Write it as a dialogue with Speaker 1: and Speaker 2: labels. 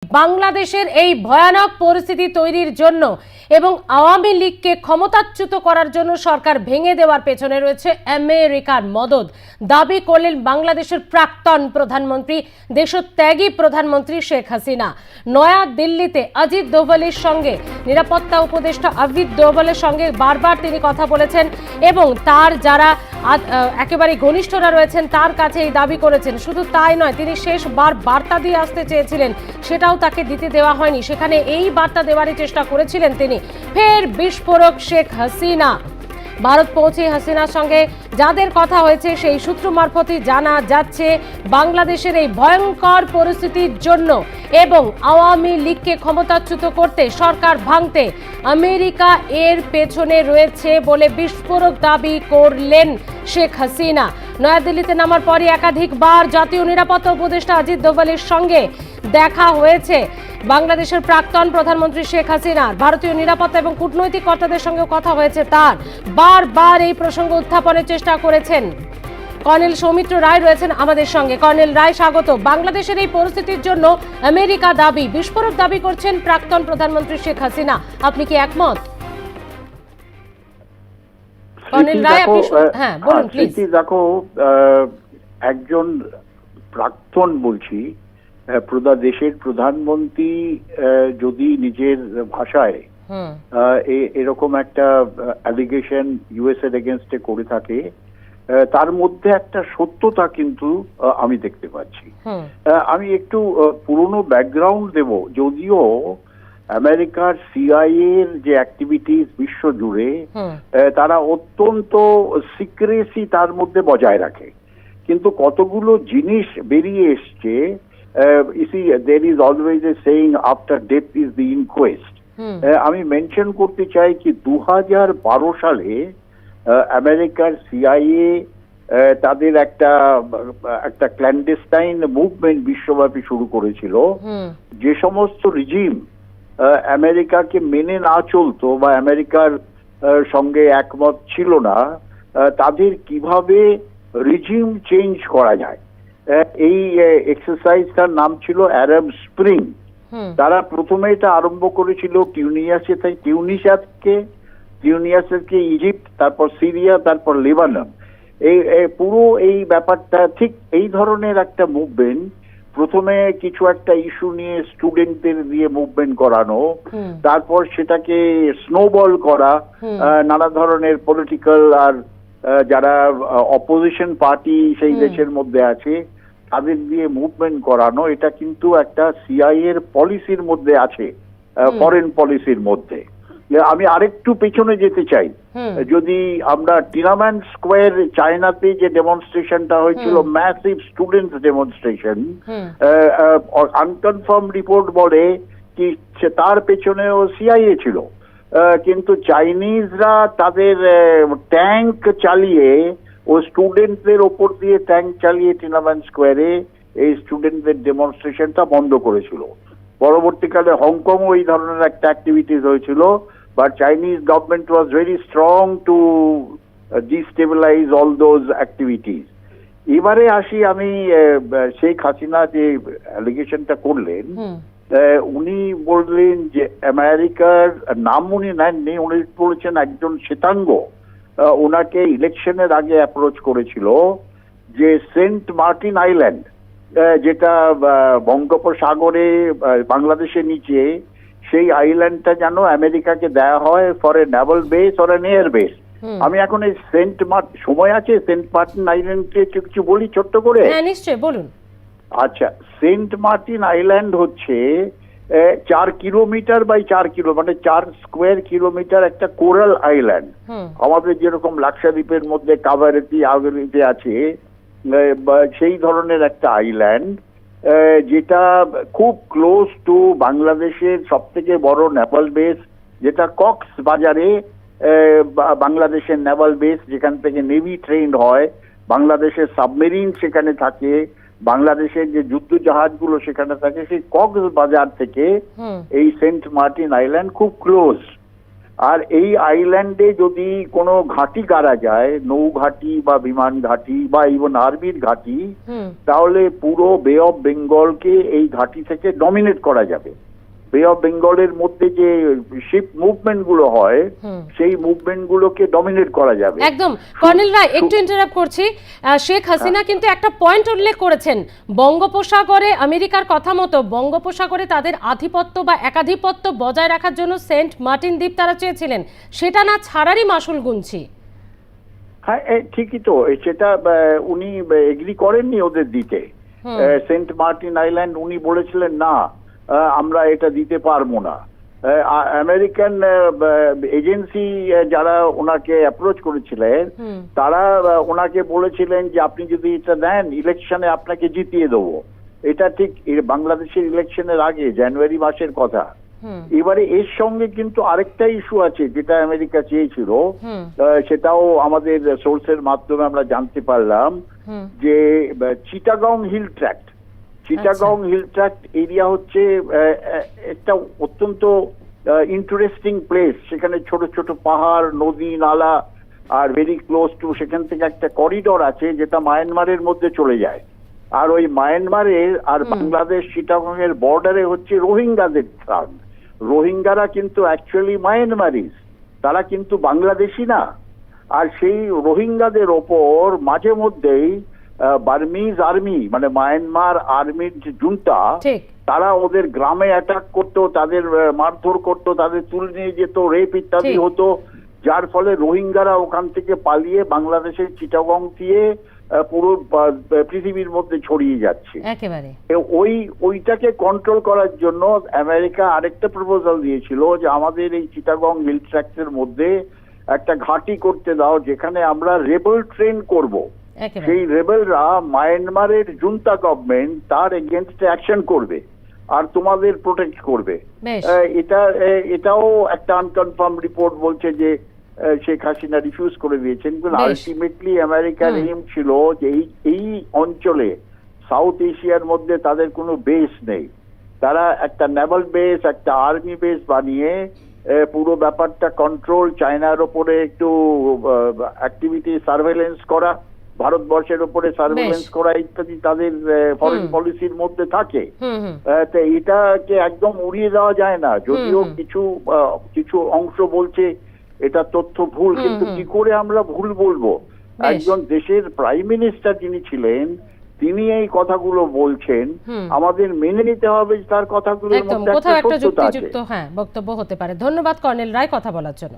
Speaker 1: বাংলাদেশের এই ভয়ানক পরিস্থিতি তৈরির জন্য এবং আওয়ামী লীগকে ক্ষমতাচ্যুত করার জন্য সরকার ভেঙে দেওয়ার পেছনে রয়েছে আমেরিকার মদদ দাবি করলেন বাংলাদেশের প্রাক্তন প্রধানমন্ত্রী দেশত্যাগী প্রধানমন্ত্রী শেখ হাসিনা। নয়া দিল্লিতে অজিত দোভালের সঙ্গে নিরাপত্তা উপদেষ্টা অজিত দোভালের সঙ্গে বারবার তিনি কথা বলেছেন এবং তার যারা একেবারে ঘনিষ্ঠরা রয়েছেন তার কাছে এই দাবি করেছেন। শুধু তাই নয়, তিনি শেষবার বার্তা দিয়ে আসতে চেয়েছিলেন, সেটাও তাকে দিতে দেওয়া হয়নি। সেখানে এই বার্তা দেওয়ারই চেষ্টা করেছিলেন তিনি। ফের বিস্ফোরক শেখ হাসিনা। ভারত পৌঁছে হাসিনার সঙ্গে যাদের কথা হয়েছে সেই সূত্র মারফতই জানা যাচ্ছে বাংলাদেশের এই ভয়ঙ্কর পরিস্থিতির জন্য এবং আওয়ামী লীগকে ক্ষমতাচ্যুত করতে, সরকার ভাঙতে আমেরিকা এর পেছনে রয়েছে বলে বিস্ফোরক দাবি করলেন শেখ হাসিনা। নয়াদিল্লিতে নামার পরই একাধিকবার জাতীয় নিরাপত্তা উপদেষ্টা অজিত দোভালের সঙ্গে দেখা হয়েছে বাংলাদেশের প্রাক্তন প্রধানমন্ত্রী শেখ হাসিনার। ভারতীয় নিরাপত্তা এবং কূটনৈতিক কর্তাদের সঙ্গে কথা হয়েছে তার। বারবার এই প্রসঙ্গ উত্থাপনের চেষ্টা করেছেন। কর্নেল সৌমিত্র রায় রয়েছেন আমাদের সঙ্গে। কর্নেল রায়, স্বাগত। বাংলাদেশের এই পরিস্থিতির জন্য আমেরিকা দাবি, বিস্ফোরক দাবি করছেন প্রাক্তন প্রধানমন্ত্রী শেখ হাসিনা। আপনি কি একমত? কর্নেল রায়, আপনি হ্যাঁ বলুন প্লিজ।
Speaker 2: দেখো, একজন প্রাক্তন বলছি দেশের প্রধানমন্ত্রী যদি নিজের ভাষায় এরকম একটা অ্যালিগেশন ইউএস এর এগেনস্টে করে থাকে, তার মধ্যে একটা সত্যতা কিন্তু আমি দেখতে পাচ্ছি। আমি একটু পুরনো ব্যাকগ্রাউন্ড দেব। যদিও আমেরিকার সিআইএ এর যে অ্যাক্টিভিটিস বিশ্ব জুড়ে, তারা অত্যন্ত সিক্রেসি তার মধ্যে বজায় রাখে, কিন্তু কতগুলো জিনিস বেরিয়ে এসছে। You see, there is always a saying, after death is the inquest. আমি মেনশন করতে চাই কি 2012 সালে আমেরিকার সিআইএ তাদের একটা ক্ল্যান্ডেস্টাইন মুভমেন্ট বিশ্বব্যাপী শুরু করেছিল। যে সমস্ত রিজিম আমেরিকাকে মেনে না চলতো বা আমেরিকার সঙ্গে একমত ছিল না, তাদের কিভাবে রিজিম চেঞ্জ করা যায়, এই এক্সারসাইজটার নাম ছিল আরব স্প্রিং। তারা প্রথমে এটা আরম্ভ করেছিল টিউনিসিয়া থেকে ইজিপ্ট, তারপর সিরিয়া, তারপর লেবানন। পুরো এই ব্যাপারটা ঠিক এই ধরনের একটা মুভমেন্ট। প্রথমে কিছু একটা ইস্যু নিয়ে স্টুডেন্টদের দিয়ে মুভমেন্ট করানো, তারপর সেটাকে স্নোবল করা, নানা ধরনের পলিটিক্যাল আর যারা অপোজিশন পার্টি সেই দেশের মধ্যে আছে তাদের দিয়ে মুভমেন্ট করানো। এটা কিন্তু একটা সিআইএ এর পলিসির মধ্যে আছে, ফরেন পলিসির মধ্যে। আমি আরেকটু পেছনে যেতে চাই। যদি আমরা টিনামেন স্কোয়ার চায়নাতে যে ডেমনস্ট্রেশনটা হয়েছিল, ম্যাসিভ স্টুডেন্টস ডেমনস্ট্রেশন, আনকনফার্ম রিপোর্ট বলে কি তার পেছনেও সিআইএ ছিল, কিন্তু চাইনিজরা তাদের ট্যাঙ্ক চালিয়ে ও স্টুডেন্টদের ওপর দিয়ে ট্যাঙ্ক চালিয়ে টিনামেন স্কোয়ারে এই স্টুডেন্টদের ডেমনস্ট্রেশনটা বন্ধ করেছিল। পরবর্তীকালে হংকংও এই ধরনের একটা অ্যাক্টিভিটিস হয়েছিল, but Chinese government was very strong to destabilise all those activities. এবারে আসি আমি শেখ হাসিনা যে অ্যালিগেশনটা করলেন, উনি বললেন যে আমেরিকার নাম উনি নেননি, উনি বলেছেন একজন শ্বেতাঙ্গ ওনাকে ইলেকশনের আগে অ্যাপ্রোচ করেছিল যে সেন্ট মার্টিন আইল্যান্ড, যেটা বঙ্গোপসাগরে বাংলাদেশের নিচে, সেই আইল্যান্ডটা যেন আমেরিকাকে দেয়া হয় for a Naval base or N air base. আমি এখন এই সময় আছে সেন্ট মার্টিন আইল্যান্ডকে কিছু বলি ছোট্ট করে?
Speaker 1: হ্যাঁ নিশ্চয়, বলুন।
Speaker 2: আচ্ছা, সেন্ট মার্টিন আইল্যান্ড হচ্ছে 4 কিলোমিটার বাই 4 কিলো, মানে 4 স্কোয়ার কিলোমিটার একটা কোরাল আইল্যান্ড। আমাদের যেরকম লাক্ষাদ্বীপের মধ্যে কাভারেতে আছে, সেই ধরনের একটা আইল্যান্ড, যেটা খুব ক্লোজ টু বাংলাদেশের সব থেকে বড় নেভাল বেস, যেটা কক্স বাজারে বাংলাদেশের নেভাল বেস, যেখান থেকে নেভি ট্রেন্ড হয়। বাংলাদেশের সাবমেরিন সেখানে থাকে, বাংলাদেশের যে যুদ্ধ জাহাজগুলো সেখানে থাকে। সেই কক্স বাজার থেকে এই সেন্ট মার্টিন আইল্যান্ড খুব ক্লোজ। আর এই আইল্যান্ডে যদি কোনো ঘাঁটি গাড়া যায়, নৌ ঘাঁটি বা বিমান ঘাঁটি বা ইভেন আর্মির ঘাঁটি, তাহলে পুরো বে অফ বেঙ্গলকে এই ঘাঁটি থেকে ডমিনেট করা যাবে। বে অফ বেঙ্গলের মধ্যে যে শিপ মুভমেন্ট গুলো হয়, সেই মুভমেন্ট গুলোকে ডমিনেট করা যাবে।
Speaker 1: একদম। কর্নেল রায়, একটু ইন্টারাপ্ট করছি। শেখ হাসিনা কিন্তু একটা পয়েন্ট উল্লেখ করেছেন, বঙ্গোপসাগরে আমেরিকার কথা মতো বঙ্গোপসাগরে তাদের আধিপত্য বা একাধিপত্য বজায় রাখার জন্য সেন্ট মার্টিন দ্বীপ তারা চেয়েছিলেন, সেটা না ছাড়ারই মাসুল গুনছি।
Speaker 2: হ্যাঁ, ঠিকই তো, সেটা উনি এগ্রি করেননি ওদের দিতে। সেন্ট মার্টিন আইল্যান্ড উনি বলেছিলেন না, আমরা এটা দিতে পারবো না। আমেরিকান এজেন্সি যারা ওনাকে অ্যাপ্রোচ করেছিলেন, তারা ওনাকে বলেছিলেন যে আপনি যদি এটা দেন, ইলেকশনে আপনাকে জিতিয়ে দেবো। এটা ঠিক বাংলাদেশের ইলেকশনের আগে, জানুয়ারি মাসের কথা। এবারে এর সঙ্গে কিন্তু আরেকটা ইস্যু আছে যেটা আমেরিকা চেয়েছিল, সেটাও আমাদের সোর্সের মাধ্যমে আমরা জানতে পারলাম, যে Chittagong hill tract, Chittagong hill tract area হচ্ছে একটা অত্যন্ত ইন্টারেস্টিং প্লেস। সেখানে ছোট ছোট পাহাড়, নদী, নালা, আর ভেরি ক্লোজ টু, সেখান থেকে একটা করিডোর আছে যেটা মায়ানমারের মধ্যে চলে যায়। আর ওই মায়ানমারের আর বাংলাদেশ চিটাগং এর বর্ডারে হচ্ছে রোহিঙ্গাদের স্থান। রোহিঙ্গারা কিন্তু অ্যাকচুয়ালি মায়ানমারিজ, তারা কিন্তু বাংলাদেশি না। আর সেই রোহিঙ্গাদের ওপর মাঝে মধ্যেই বার্মিজ আর্মি, মানে মায়ানমার আর্মির যে জুন্টা, তারা ওদের গ্রামে অ্যাটাক করতো, তাদের মারধর করতো, তাদের তুলে নিয়ে যেত, রেপ ইত্যাদি হতো, যার ফলে রোহিঙ্গারা ওখান থেকে পালিয়ে বাংলাদেশের চিটাগং দিয়ে পুরো পৃথিবীর মধ্যে ছড়িয়ে যাচ্ছে।
Speaker 1: একেবারে
Speaker 2: ওইটাকে কন্ট্রোল করার জন্য আমেরিকা আরেকটা প্রপোজাল দিয়েছিল যে আমাদের এই চিটাগং হিল ট্র্যাক্টের মধ্যে একটা ঘাঁটি করতে দাও, যেখানে আমরা রেবেল ট্রেন করব। সেই রেবেলরা মায়ানমারের জুন্তা গভর্নমেন্ট তার এগেনস্টে অ্যাকশন করবে আর তোমাদের প্রোটেক্ট করবে। এটাও একটা আনকনফার্ম রিপোর্ট বলছে যে শেখ হাসিনা রিফিউজ করে দিয়েছেন। কিন্তু আলটিমেটলি আমেরিকার এইম ছিল যে এই অঞ্চলে, সাউথ এশিয়ার মধ্যে তাদের কোনো বেস নেই। তারা একটা নেভাল বেস, একটা আর্মি বেস বানিয়ে পুরো ব্যাপারটা কন্ট্রোল, চায়নার ওপরে একটু অ্যাক্টিভিটি সার্ভেলেন্স করা, ভারতবর্ষের উপরে সার্ভেলেন্স করা ইত্যাদি তাদের ফরেন পলিসির মধ্যে থাকে। তো এটাকে একদম উড়িয়ে দেওয়া যায় না, যদিও কিছু অংশ বলছে এটা তথ্য ভুল, কিন্তু কি করে আমরা ভুল বলবো? একজন দেশের প্রাইম মিনিস্টার যিনি ছিলেন, তিনি এই কথাগুলো বলছেন, আমাদের মেনে নিতে হবে তার কথাগুলোর মধ্যে একটা সত্যতা আছে।
Speaker 1: বক্তব্য হতে পারে। ধন্যবাদ কর্নেল রায় কথা বলার জন্য।